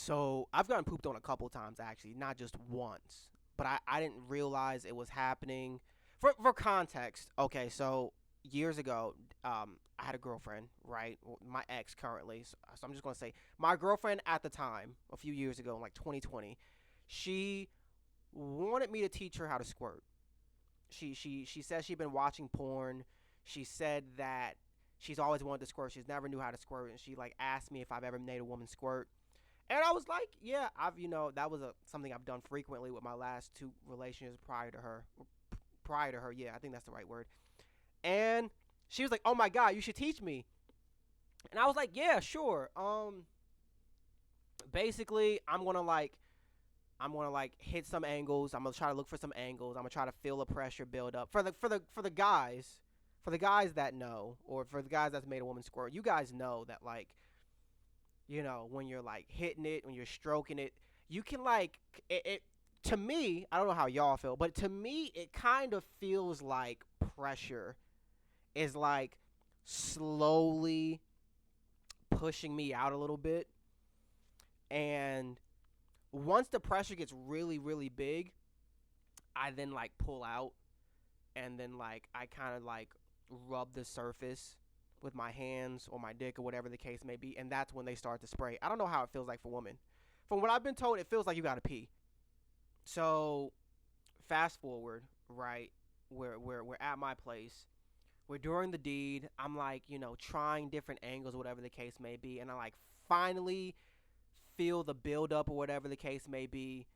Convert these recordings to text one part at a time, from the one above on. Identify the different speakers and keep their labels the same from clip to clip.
Speaker 1: So I've gotten pooped on a couple times actually, not just once. But I didn't realize it was happening. For context, okay, so years ago, I had a girlfriend, right? My ex currently. So I'm just gonna say my girlfriend at the time, a few years ago, in like 2020, she wanted me to teach her how to squirt. She said she'd been watching porn. She said that she's always wanted to squirt. She's never knew how to squirt, and she like asked me if I've ever made a woman squirt. And I was like, yeah, I've that was something I've done frequently with my last two relationships prior to her. Prior to her, yeah, I think that's the right word. And she was like, "Oh my god, you should teach me." And I was like, "Yeah, sure." Basically, I'm gonna like hit some angles. I'm gonna try to look for some angles. I'm gonna try to feel the pressure build up for the guys, for the guys that know, or for the guys that's made a woman squirt. You guys know that like when you're like hitting it, when you're stroking it, you can like it. To me, I don't know how y'all feel, but to me, it kind of feels like pressure is like slowly pushing me out a little bit. And once the pressure gets really, really big, I then like pull out and then like I kind of like rub the surface with my hands or my dick or whatever the case may be, and that's when they start to spray. I don't know how it feels like for women. From what I've been told, it feels like you gotta pee. So fast forward, right? We're at my place. We're doing the deed. I'm like, trying different angles, whatever the case may be, and I like finally feel the build up or whatever the case may be.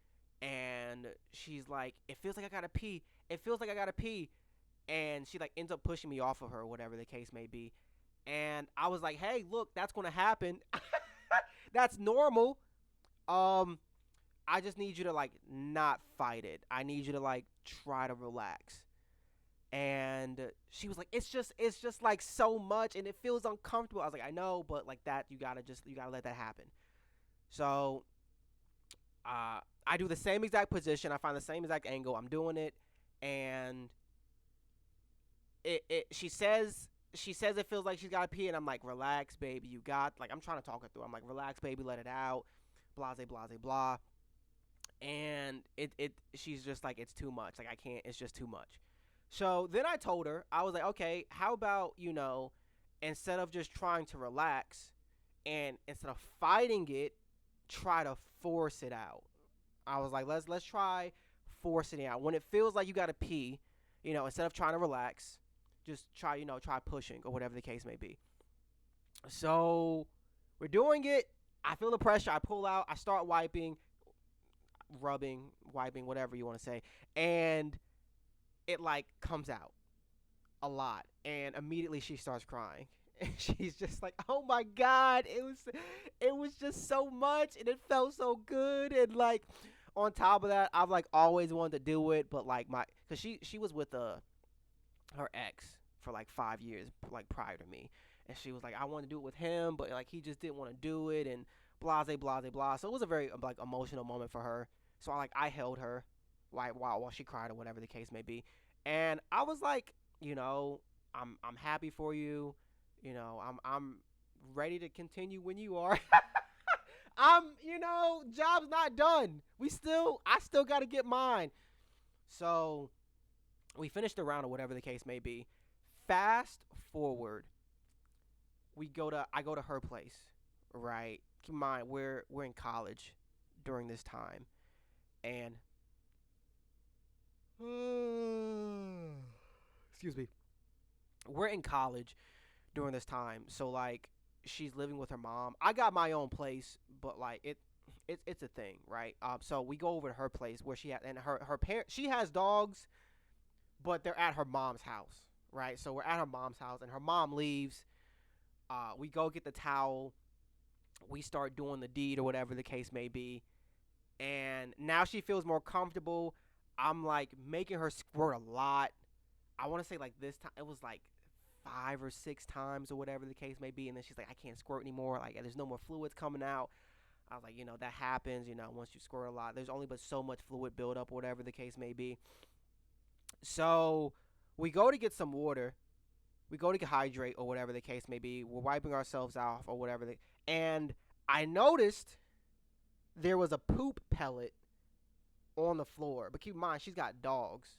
Speaker 1: And she's like, "It feels like I gotta pee. It feels like I gotta pee." And she like ends up pushing me off of her, whatever the case may be. And I was like, "Hey, look, that's gonna happen. That's normal. Um, I just need you to like not fight it. I need you to like try to relax." And she was like, it's just like so much and it feels uncomfortable. I was like, I know, but like that you gotta let that happen. So I do the same exact position. I find the same exact angle. I'm doing it, and it she says it feels like she's got to pee, and I'm like, relax, baby, you got, like, I'm trying to talk her through. I'm like, relax, baby, let it out, blah, blah, blah, blah. And she's just like, it's too much. Like, I can't. It's just too much. So then I told her, I was like, okay, how about instead of just trying to relax, and instead of fighting it, try to force it out. I was like, let's try forcing it out. When it feels like you gotta pee, instead of trying to relax, just try pushing or whatever the case may be. So we're doing it. I feel the pressure. I pull out. I start wiping, rubbing, wiping, whatever you want to say, and it like comes out a lot. And immediately she starts crying. And she's just like, "Oh my god, it was just so much, and it felt so good." And like on top of that, I've like always wanted to do it, but like cuz she was with her ex for like 5 years like prior to me. And she was like, "I want to do it with him, but like he just didn't want to do it," and blah blah blah. So it was a very like emotional moment for her. So I held her while she cried or whatever the case may be. And I was like, I'm happy for you. I'm ready to continue when you are. Job's not done. I still got to get mine. So we finished the round or whatever the case may be. Fast forward, I go to her place, right? Keep in mind we're in college during this time, and excuse me, we're in college during this time. So like she's living with her mom. I got my own place, but like it's a thing, right? So we go over to her place where she had, and her parent, she has dogs, but they're at her mom's house, right? So we're at her mom's house, and her mom leaves. We go get the towel. We start doing the deed or whatever the case may be, and now she feels more comfortable. I'm like making her squirt a lot. I want to say like this time it was like 5 or 6 times or whatever the case may be, and then she's like, I can't squirt anymore. Like there's no more fluids coming out. I was like, that happens. Once you squirt a lot, there's only but so much fluid buildup or whatever the case may be. So we go to get some water. We go to hydrate or whatever the case may be. We're wiping ourselves off or whatever. And I noticed there was a poop pellet on the floor. But keep in mind, she's got dogs.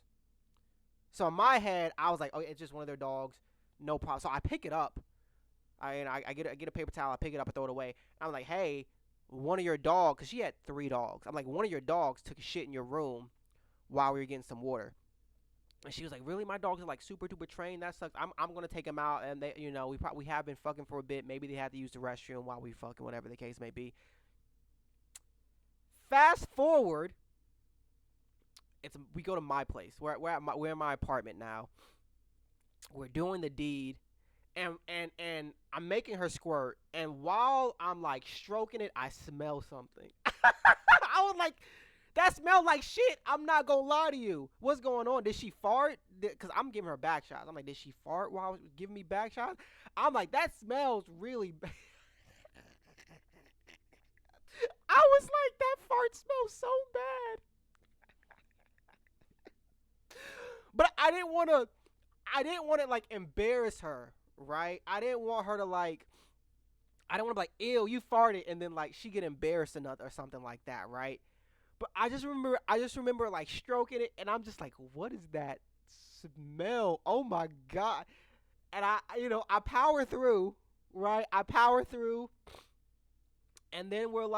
Speaker 1: So in my head, I was like, oh, it's just one of their dogs. No problem. So I pick it up. I get a paper towel. I pick it up and throw it away. And I'm like, hey, one of your dogs, because she had 3 dogs. I'm like, one of your dogs took a shit in your room while we were getting some water. And she was like, really? My dogs are like super duper trained. That sucks. I'm gonna take them out, and they, we have been fucking for a bit. Maybe they had to use the restroom while we fucking, whatever the case may be. Fast forward, we go to my place. We're in my apartment now. We're doing the deed, and I'm making her squirt. And while I'm like stroking it, I smell something. I was like, that smelled like shit. I'm not gonna lie to you. What's going on? Did she fart? Because I'm giving her back shots. I'm like, did she fart while I was giving me back shots? I'm like, that smells really bad. I was like, that fart smells so bad. But I didn't want to like embarrass her, right? I didn't want her to like, I didn't want to be like, ew, you farted, and then like she get embarrassed or something like that, right? But I just remember like stroking it, and I'm just like, what is that smell? Oh my god! And I power through, right? I power through, and then we're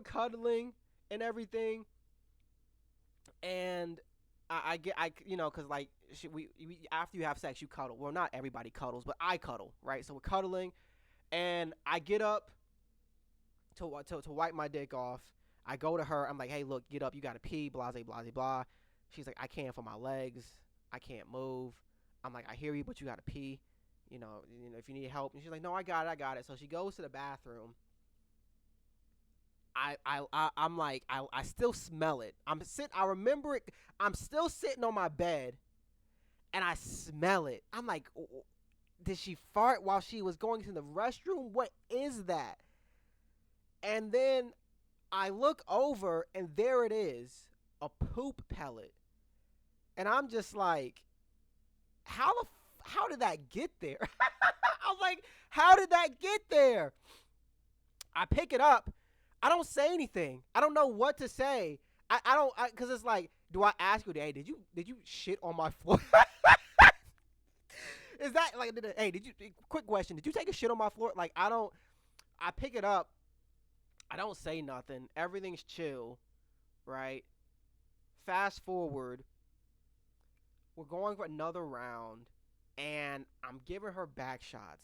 Speaker 1: cuddling and everything, and I get cause like we after you have sex you cuddle. Well, not everybody cuddles, but I cuddle, right? So we're cuddling, and I get up to wipe my dick off. I go to her. I'm like, hey, look, get up. You gotta pee. Blah blah blah blah. She's like, I can't for my legs. I can't move. I'm like, I hear you, but you gotta pee. If you need help. And she's like, no, I got it. I got it. So she goes to the bathroom. I'm like, I still smell it. I remember it. I'm still sitting on my bed, and I smell it. I'm like, did she fart while she was going to the restroom? What is that? And then I look over, and there it is, a poop pellet. And I'm just like, how did that get there? I was like, how did that get there? I pick it up. I don't say anything. I don't know what to say. I don't, because it's like, do I ask you, hey, did you shit on my floor? Is that like, hey, quick question, did you take a shit on my floor? Like, I pick it up. I don't say nothing. Everything's chill, right? Fast forward, we're going for another round, and I'm giving her back shots.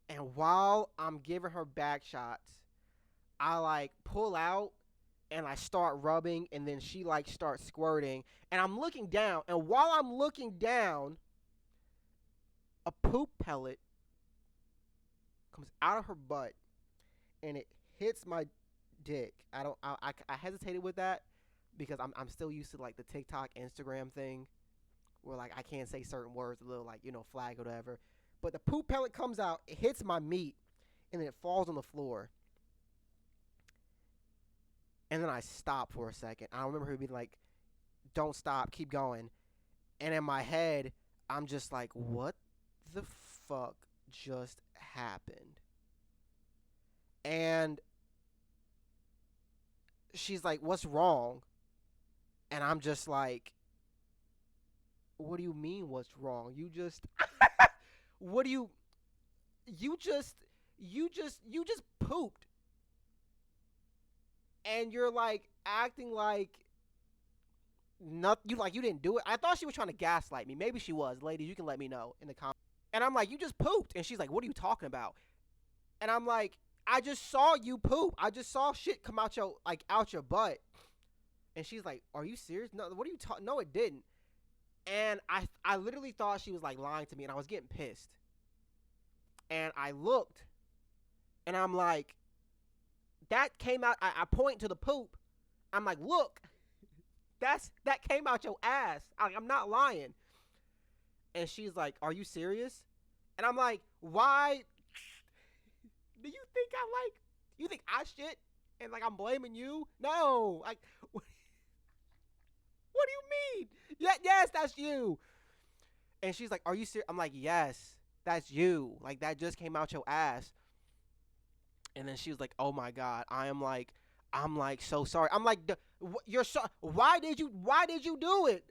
Speaker 1: And while I'm giving her back shots, I like pull out and I start rubbing, and then she like starts squirting, and I'm looking down, and while I'm looking down, a poop pellet comes out of her butt, and it hits my dick. I hesitated with that because I'm still used to like the TikTok, Instagram thing where like I can't say certain words, a little like flag or whatever. But the poop pellet comes out, it hits my meat, and then it falls on the floor. And then I stop for a second. I remember her being like, don't stop, keep going. And in my head, I'm just like, what the fuck just happened? And she's like, what's wrong? And I'm just like, what do you mean what's wrong? You just, what do you just pooped. And you're like acting like you didn't do it. I thought she was trying to gaslight me. Maybe she was. Ladies, you can let me know in the comments. And I'm like, you just pooped. And she's like, what are you talking about? And I'm like, I just saw you poop. I just saw shit come out your butt. And she's like, are you serious? No, what are you talking? No, it didn't. And I literally thought she was like lying to me, and I was getting pissed. And I looked, and I'm like, that came out. I point to the poop. I'm like, look, that came out your ass. I'm not lying. And she's like, are you serious? And I'm like, why? Do you think you think I shit and like I'm blaming you? No. Like, what do you mean? Yeah, yes, that's you. And she's like, are you serious? I'm like, yes, that's you. Like, that just came out your ass. And then she was like, oh my God. I'm like, so sorry. I'm like, you're so. Why did you do it?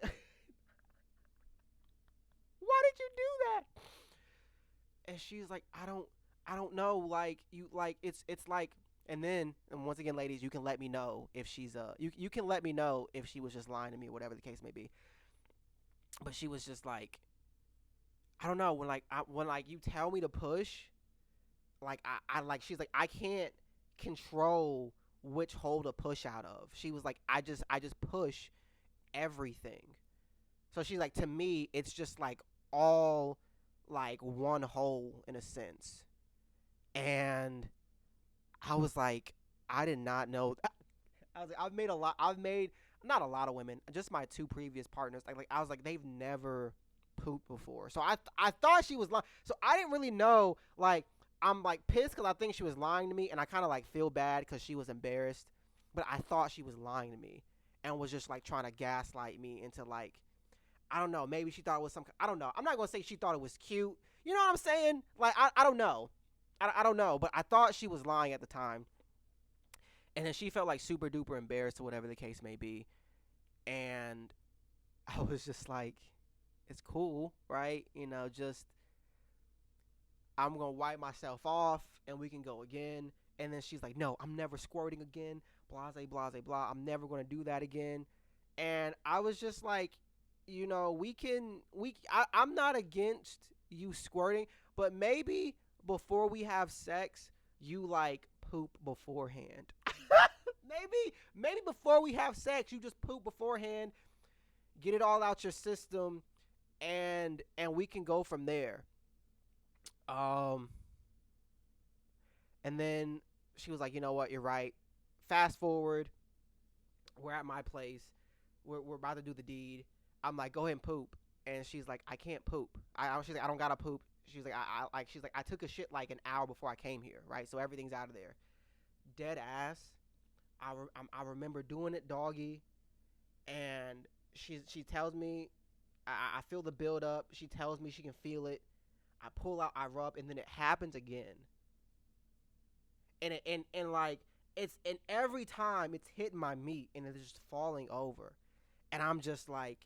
Speaker 1: Why did you do that? And she's like, I don't know. Like you, like it's like. And once again, ladies, you can let me know if she's you can let me know if she was just lying to me, whatever the case may be. But she was just like, I don't know, when like you tell me to push, like I like she's like, I can't control which hole to push out of. She was like, I just push everything. So she's like, to me, it's just like all like one hole in a sense. And I was like, I did not know. I was like, I've made not a lot of women, just my two previous partners. Like I was like, they've never pooped before. So I thought she was lying. So I didn't really know. Like I'm like pissed because I think she was lying to me, and I kind of like feel bad because she was embarrassed. But I thought she was lying to me and was just like trying to gaslight me into like, I don't know. Maybe she thought it was some. I don't know. I'm not gonna say she thought it was cute. You know what I'm saying? Like I don't know. I don't know. But I thought she was lying at the time. And then she felt like super duper embarrassed or whatever the case may be. And I was just like, it's cool, right? You know, just I'm gonna wipe myself off and we can go again. And then she's like, no, I'm never squirting again. Blase, blase, blah. I'm never gonna do that again. And I was just like, you know, I'm not against you squirting, but maybe before we have sex, you like poop beforehand. Maybe before we have sex, you just poop beforehand, get it all out your system, and we can go from there. Um, and then she was like, you know what, you're right. Fast forward, we're at my place. We're about to do the deed. I'm like, go ahead and poop, and she's like, I can't poop. She's like, I don't gotta poop. She's like, she's like, I took a shit like an hour before I came here, right? So everything's out of there. Dead ass. I remember doing it, doggy, and she tells me, I feel the build up. She tells me she can feel it. I pull out, I rub, and then it happens again. And like and every time it's hitting my meat and it's just falling over, and I'm just like,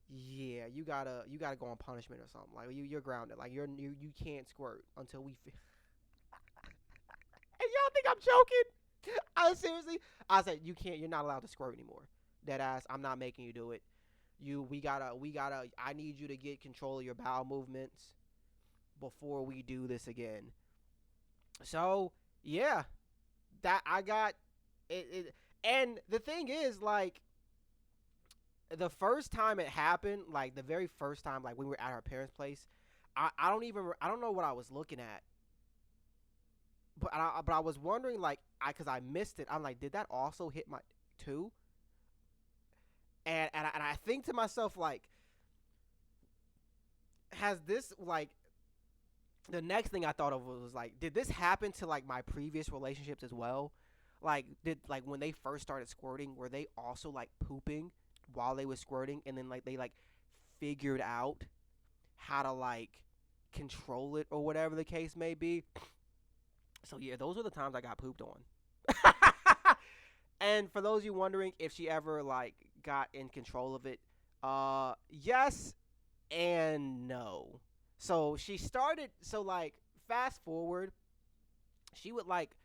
Speaker 1: yeah, you gotta go on punishment or something. Like you're grounded. Like you can't squirt until we. And y'all think I'm joking? I seriously, I said you can't. You're not allowed to squirt anymore. Dead ass. I'm not making you do it. We gotta. I need you to get control of your bowel movements before we do this again. So yeah, that I got it. And the thing is, like, the first time it happened, like the very first time, like we were at our parents' place, I don't know what I was looking at, but I was wondering like because I missed it. I'm like, did that also hit my too? And I think to myself like, has this like the next thing I thought of was like, did this happen to like my previous relationships as well? Like, did like when they first started squirting, were they also like pooping while they were squirting, and then like they like figured out how to like control it or whatever the case may be? So yeah, those are the times I got pooped on. And for those of you wondering if she ever like got in control of it, yes and no. So she started. So like fast forward, she would like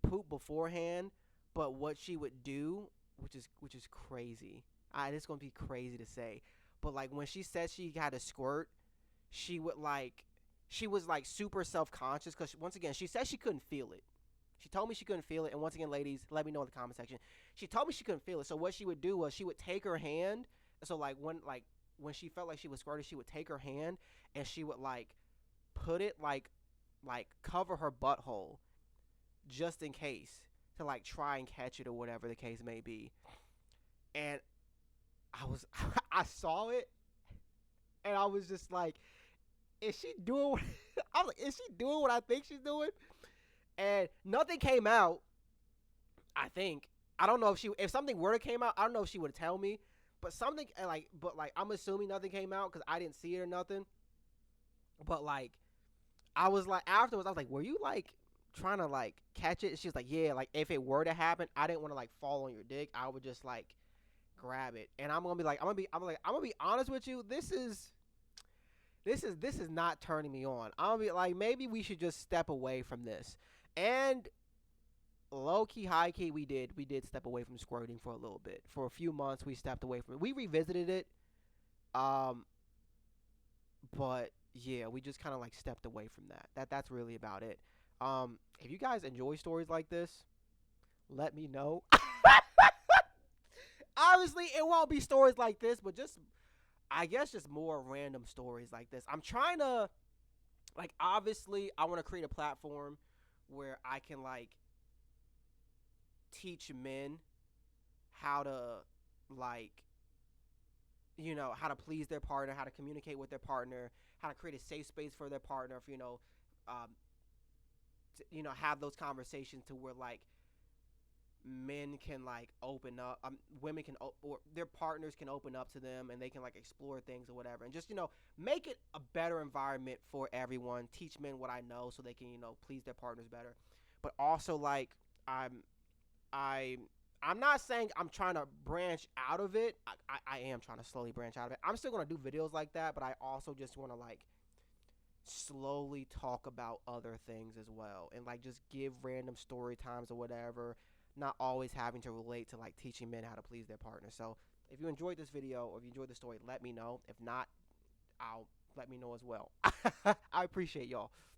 Speaker 1: poop beforehand, but what she would do, which is crazy. It's gonna be crazy to say, but like when she said she had a squirt, she would like she was like super self conscious because once again she said she couldn't feel it. She told me she couldn't feel it, and once again, ladies, let me know in the comment section. She told me she couldn't feel it. So what she would do was she would take her hand. So like when she felt like she was squirted, she would take her hand and she would like put it like cover her butthole just in case to like try and catch it or whatever the case may be. And I was I saw it and I was just like, is she doing what I was like, is she doing what I think she's doing? And nothing came out. I think I don't know if something were to came out. I don't know if she would tell me, but something but I'm assuming nothing came out because I didn't see it or nothing. But like I was like afterwards, I was like, were you like trying to like catch it. She was like, yeah, like if it were to happen, I didn't want to like fall on your dick. I would just like grab it. And I'm gonna be like, I'm gonna be honest with you. This is not turning me on. I'm gonna be like, maybe we should just step away from this. And low key, high key, we did step away from squirting for a little bit. For a few months, we stepped away from it. We revisited it. Um, but yeah, we just kind of like stepped away from that. That's really about it. If you guys enjoy stories like this, let me know. Obviously, it won't be stories like this, but just I guess just more random stories like this. I'm trying to like obviously I want to create a platform where I can like teach men how to like how to please their partner, how to communicate with their partner, how to create a safe space for their partner, if um, have those conversations to where like men can like open up, women can or their partners can open up to them and they can like explore things or whatever, and just make it a better environment for everyone. Teach men what I know so they can please their partners better, but also like I'm I I'm not saying I'm trying to branch out of it. I am trying to slowly branch out of it. I'm still gonna do videos like that, but I also just want to like slowly talk about other things as well, and like just give random story times or whatever, not always having to relate to like teaching men how to please their partner. So if you enjoyed this video or if you enjoyed the story, let me know. If not, I'll let me know as well. I appreciate y'all.